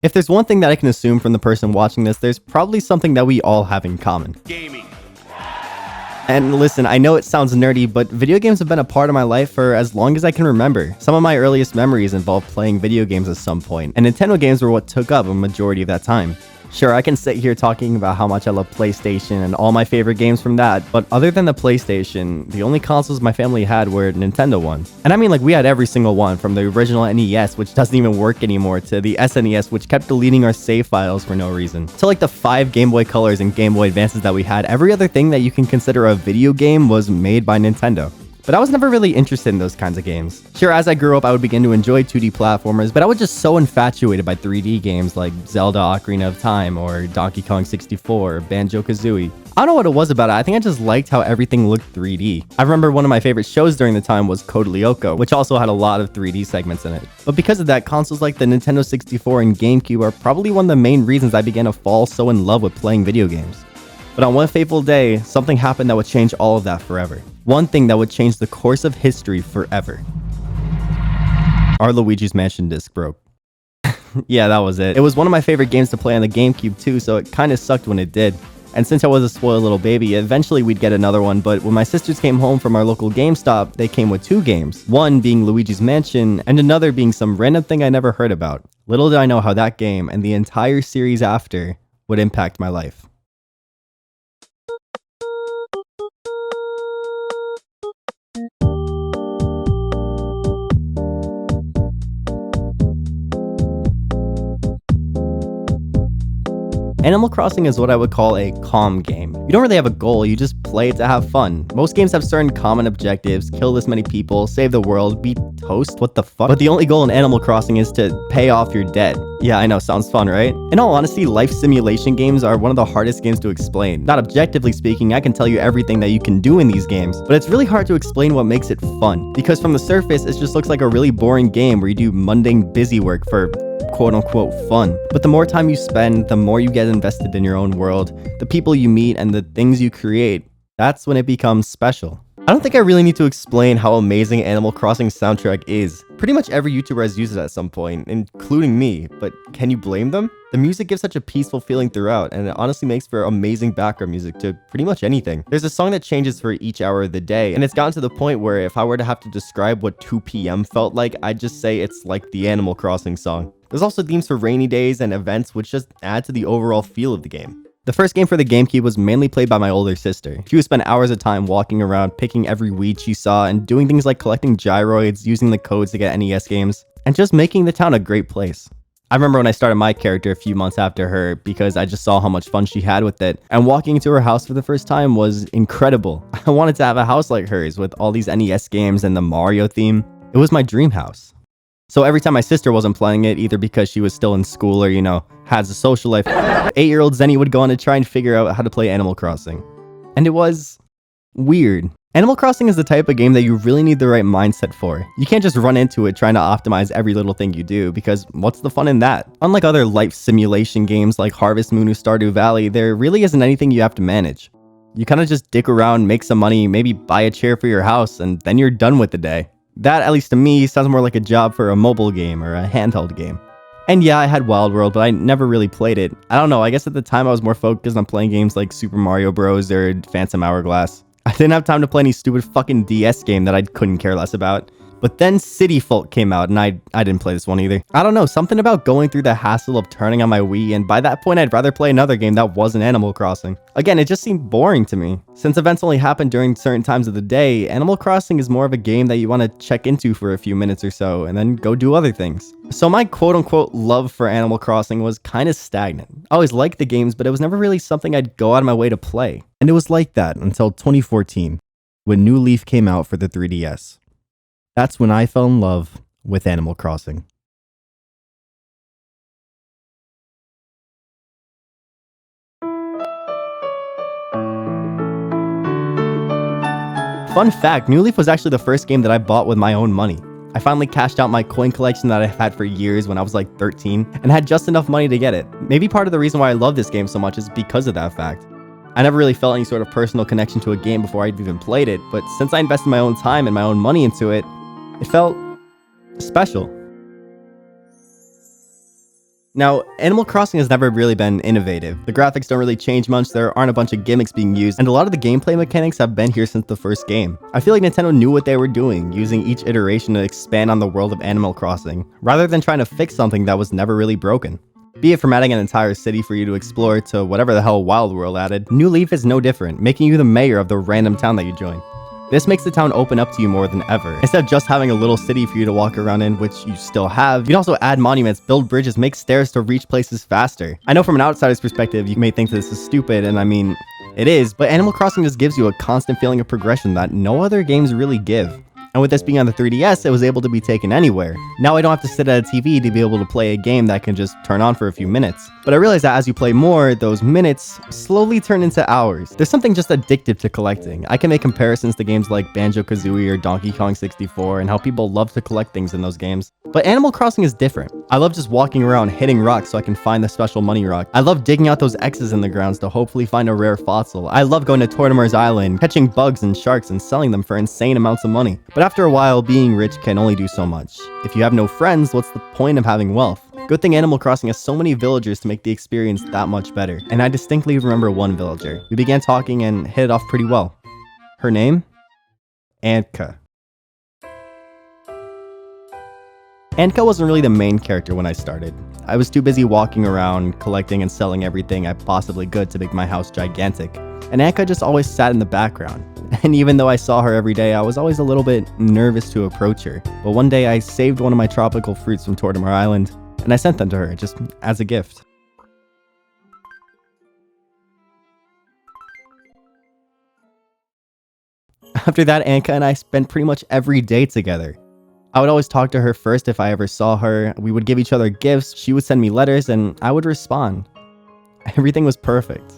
If there's one thing that I can assume from the person watching this, there's probably something that we all have in common. Gaming. And listen, I know it sounds nerdy, but video games have been a part of my life for as long as I can remember. Some of my earliest memories involve playing video games at some point, and Nintendo games were what took up a majority of that time. Sure, I can sit here talking about how much I love PlayStation and all my favorite games from that, but other than the PlayStation, the only consoles my family had were Nintendo ones. And I mean, like, we had every single one, from the original NES, which doesn't even work anymore, to the SNES, which kept deleting our save files for no reason, to like the 5 Game Boy Colors and Game Boy Advances that we had. Every other thing that you can consider a video game was made by Nintendo. But I was never really interested in those kinds of games. Sure, as I grew up, I would begin to enjoy 2D platformers, but I was just so infatuated by 3D games like Zelda Ocarina of Time or Donkey Kong 64 or Banjo-Kazooie. I don't know what it was about it, I think I just liked how everything looked 3D. I remember one of my favorite shows during the time was Code Lyoko, which also had a lot of 3D segments in it. But because of that, consoles like the Nintendo 64 and GameCube are probably one of the main reasons I began to fall so in love with playing video games. But on one fateful day, something happened that would change all of that forever. One thing that would change the course of history forever. Our Luigi's Mansion disc broke. Yeah, that was it. It was one of my favorite games to play on the GameCube too, so it kinda sucked when it did. And since I was a spoiled little baby, eventually we'd get another one, but when my sisters came home from our local GameStop, they came with 2 games. One being Luigi's Mansion, and another being some random thing I never heard about. Little did I know how that game, and the entire series after, would impact my life. Animal Crossing is what I would call a calm game. You don't really have a goal, you just play it to have fun. Most games have certain common objectives: kill this many people, save the world, beat Toast, what the fuck? But the only goal in Animal Crossing is to pay off your debt. Yeah, I know, sounds fun, right? In all honesty, life simulation games are one of the hardest games to explain. Not objectively speaking, I can tell you everything that you can do in these games, but it's really hard to explain what makes it fun. Because from the surface, it just looks like a really boring game where you do mundane busy work for quote-unquote fun. But the more time you spend, the more you get invested in your own world, the people you meet, and the things you create. That's when it becomes special. I don't think I really need to explain how amazing Animal Crossing soundtrack is. Pretty much every YouTuber has used it at some point, including me, but can you blame them? The music gives such a peaceful feeling throughout, and it honestly makes for amazing background music to pretty much anything. There's a song that changes for each hour of the day, and it's gotten to the point where if I were to have to describe what 2 p.m. felt like, I'd just say it's like the Animal Crossing song. There's also themes for rainy days and events which just add to the overall feel of the game. The first game for the GameCube was mainly played by my older sister. She would spend hours of time walking around, picking every weed she saw, and doing things like collecting gyroids, using the codes to get NES games, and just making the town a great place. I remember when I started my character a few months after her because I just saw how much fun she had with it, and walking into her house for the first time was incredible. I wanted to have a house like hers with all these NES games and the Mario theme. It was my dream house. So every time my sister wasn't playing it, either because she was still in school or, you know, has a social life, 8-year-old Zenny would go on to try and figure out how to play Animal Crossing. And it was weird. Animal Crossing is the type of game that you really need the right mindset for. You can't just run into it trying to optimize every little thing you do, because what's the fun in that? Unlike other life simulation games like Harvest Moon or Stardew Valley, there really isn't anything you have to manage. You kind of just dick around, make some money, maybe buy a chair for your house, and then you're done with the day. That, at least to me, sounds more like a job for a mobile game or a handheld game. And yeah, I had Wild World, but I never really played it. I don't know, I guess at the time I was more focused on playing games like Super Mario Bros. Or Phantom Hourglass. I didn't have time to play any stupid fucking DS game that I couldn't care less about. But then City Folk came out, and I didn't play this one either. I don't know, something about going through the hassle of turning on my Wii, and by that point I'd rather play another game that wasn't Animal Crossing. Again, it just seemed boring to me. Since events only happen during certain times of the day, Animal Crossing is more of a game that you want to check into for a few minutes or so, and then go do other things. So my quote-unquote love for Animal Crossing was kind of stagnant. I always liked the games, but it was never really something I'd go out of my way to play. And it was like that until 2014, when New Leaf came out for the 3DS. That's when I fell in love with Animal Crossing. Fun fact, New Leaf was actually the first game that I bought with my own money. I finally cashed out my coin collection that I've had for years when I was like 13, and had just enough money to get it. Maybe part of the reason why I love this game so much is because of that fact. I never really felt any sort of personal connection to a game before I'd even played it, but since I invested my own time and my own money into it, it felt special. Now, Animal Crossing has never really been innovative. The graphics don't really change much, there aren't a bunch of gimmicks being used, and a lot of the gameplay mechanics have been here since the first game. I feel like Nintendo knew what they were doing, using each iteration to expand on the world of Animal Crossing, rather than trying to fix something that was never really broken. Be it from adding an entire city for you to explore to whatever the hell Wild World added, New Leaf is no different, making you the mayor of the random town that you join. This makes the town open up to you more than ever. Instead of just having a little city for you to walk around in, which you still have, you can also add monuments, build bridges, make stairs to reach places faster. I know from an outsider's perspective, you may think this is stupid, and I mean, it is, but Animal Crossing just gives you a constant feeling of progression that no other games really give. And with this being on the 3DS, it was able to be taken anywhere. Now I don't have to sit at a TV to be able to play a game that can just turn on for a few minutes. But I realize that as you play more, those minutes slowly turn into hours. There's something just addictive to collecting. I can make comparisons to games like Banjo-Kazooie or Donkey Kong 64 and how people love to collect things in those games. But Animal Crossing is different. I love just walking around hitting rocks so I can find the special money rock. I love digging out those X's in the grounds to hopefully find a rare fossil. I love going to Tortimer's Island, catching bugs and sharks and selling them for insane amounts of money. But after a while, being rich can only do so much. If you have no friends, what's the point of having wealth? Good thing Animal Crossing has so many villagers to make the experience that much better. And I distinctly remember one villager. We began talking and hit it off pretty well. Her name? Anka. Anka wasn't really the main character when I started. I was too busy walking around, collecting and selling everything I possibly could to make my house gigantic. And Anka just always sat in the background. And even though I saw her every day, I was always a little bit nervous to approach her. But one day I saved one of my tropical fruits from Tortimer Island, and I sent them to her, just as a gift. After that, Anka and I spent pretty much every day together. I would always talk to her first if I ever saw her, we would give each other gifts, she would send me letters, and I would respond. Everything was perfect.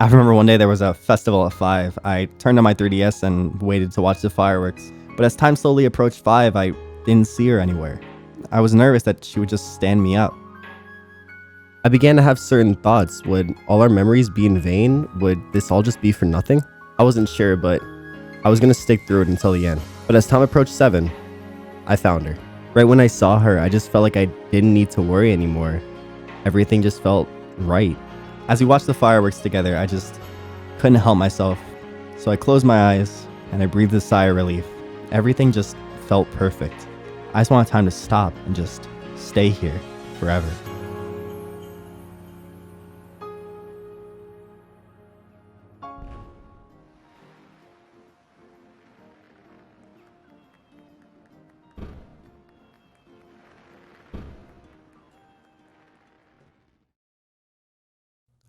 I remember one day there was a festival at 5. I turned on my 3DS and waited to watch the fireworks. But as time slowly approached 5, I didn't see her anywhere. I was nervous that she would just stand me up. I began to have certain thoughts. Would all our memories be in vain? Would this all just be for nothing? I wasn't sure, but I was gonna stick through it until the end. But as time approached 7, I found her. Right when I saw her, I just felt like I didn't need to worry anymore. Everything just felt right. As we watched the fireworks together, I just couldn't help myself. So I closed my eyes and I breathed a sigh of relief. Everything just felt perfect. I just wanted time to stop and just stay here forever.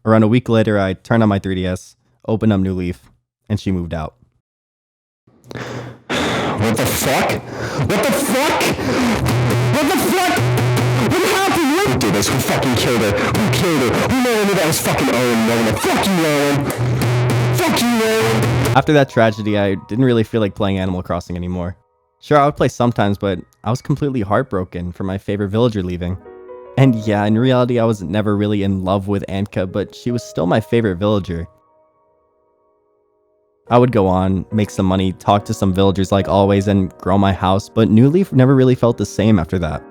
Around a week later, I turned on my 3DS, opened up New Leaf, and she moved out. What the fuck? What the fuck? What the fuck? What happened? Who did this? Who fucking killed her? Who killed her? Who knew that was fucking Owen Rowan? Fuck you, Owen! Fuck you, Owen! After that tragedy, I didn't really feel like playing Animal Crossing anymore. Sure, I would play sometimes, but I was completely heartbroken for my favorite villager leaving. And yeah, in reality, I was never really in love with Anka, but she was still my favorite villager. I would go on, make some money, talk to some villagers like always, and grow my house, but New Leaf never really felt the same after that.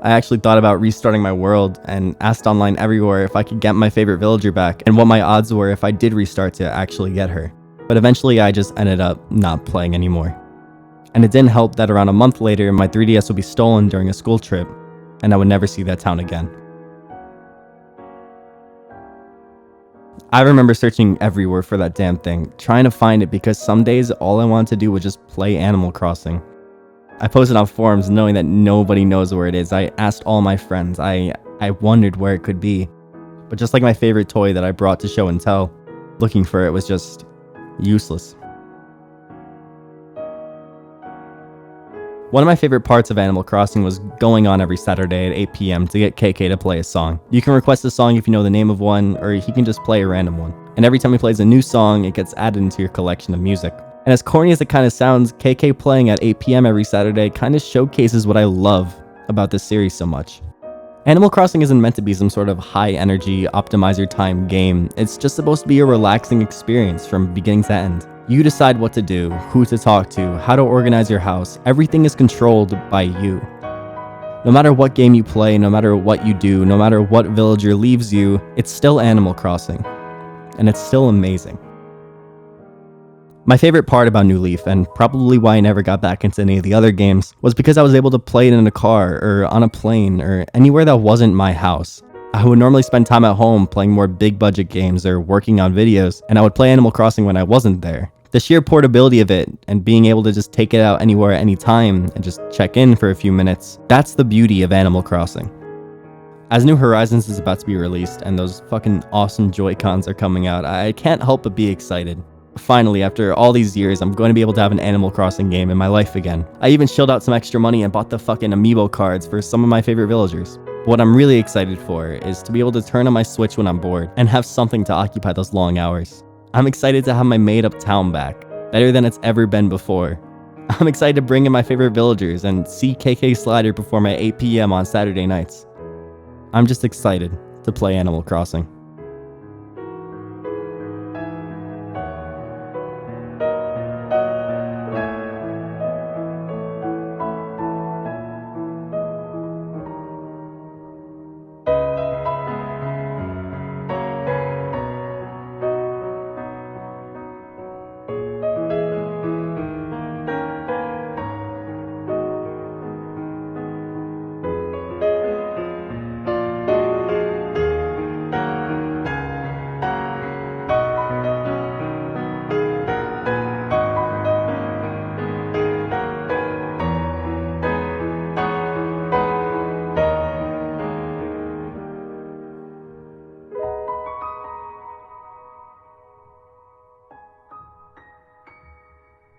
I actually thought about restarting my world and asked online everywhere if I could get my favorite villager back and what my odds were if I did restart to actually get her. But eventually I just ended up not playing anymore. And it didn't help that around a month later, my 3DS would be stolen during a school trip, and I would never see that town again. I remember searching everywhere for that damn thing, trying to find it because some days all I wanted to do was just play Animal Crossing. I posted on forums knowing that nobody knows where it is. I asked all my friends. I wondered where it could be. But just like my favorite toy that I brought to show and tell, looking for it was just useless. One of my favorite parts of Animal Crossing was going on every Saturday at 8 p.m. to get KK to play a song. You can request a song if you know the name of one, or he can just play a random one. And every time he plays a new song, it gets added into your collection of music. And as corny as it kind of sounds, KK playing at 8 p.m. every Saturday kind of showcases what I love about this series so much. Animal Crossing isn't meant to be some sort of high-energy, optimize your time game. It's just supposed to be a relaxing experience from beginning to end. You decide what to do, who to talk to, how to organize your house. Everything is controlled by you. No matter what game you play, no matter what you do, no matter what villager leaves you, it's still Animal Crossing. And it's still amazing. My favorite part about New Leaf, and probably why I never got back into any of the other games, was because I was able to play it in a car, or on a plane, or anywhere that wasn't my house. I would normally spend time at home playing more big budget games or working on videos, and I would play Animal Crossing when I wasn't there. The sheer portability of it, and being able to just take it out anywhere at any time, and just check in for a few minutes, that's the beauty of Animal Crossing. As New Horizons is about to be released, and those fucking awesome Joy-Cons are coming out, I can't help but be excited. Finally, after all these years, I'm going to be able to have an Animal Crossing game in my life again. I even shelled out some extra money and bought the fucking amiibo cards for some of my favorite villagers. What I'm really excited for is to be able to turn on my Switch when I'm bored and have something to occupy those long hours. I'm excited to have my made-up town back, better than it's ever been before. I'm excited to bring in my favorite villagers and see KK Slider perform at 8 PM on Saturday nights. I'm just excited to play Animal Crossing.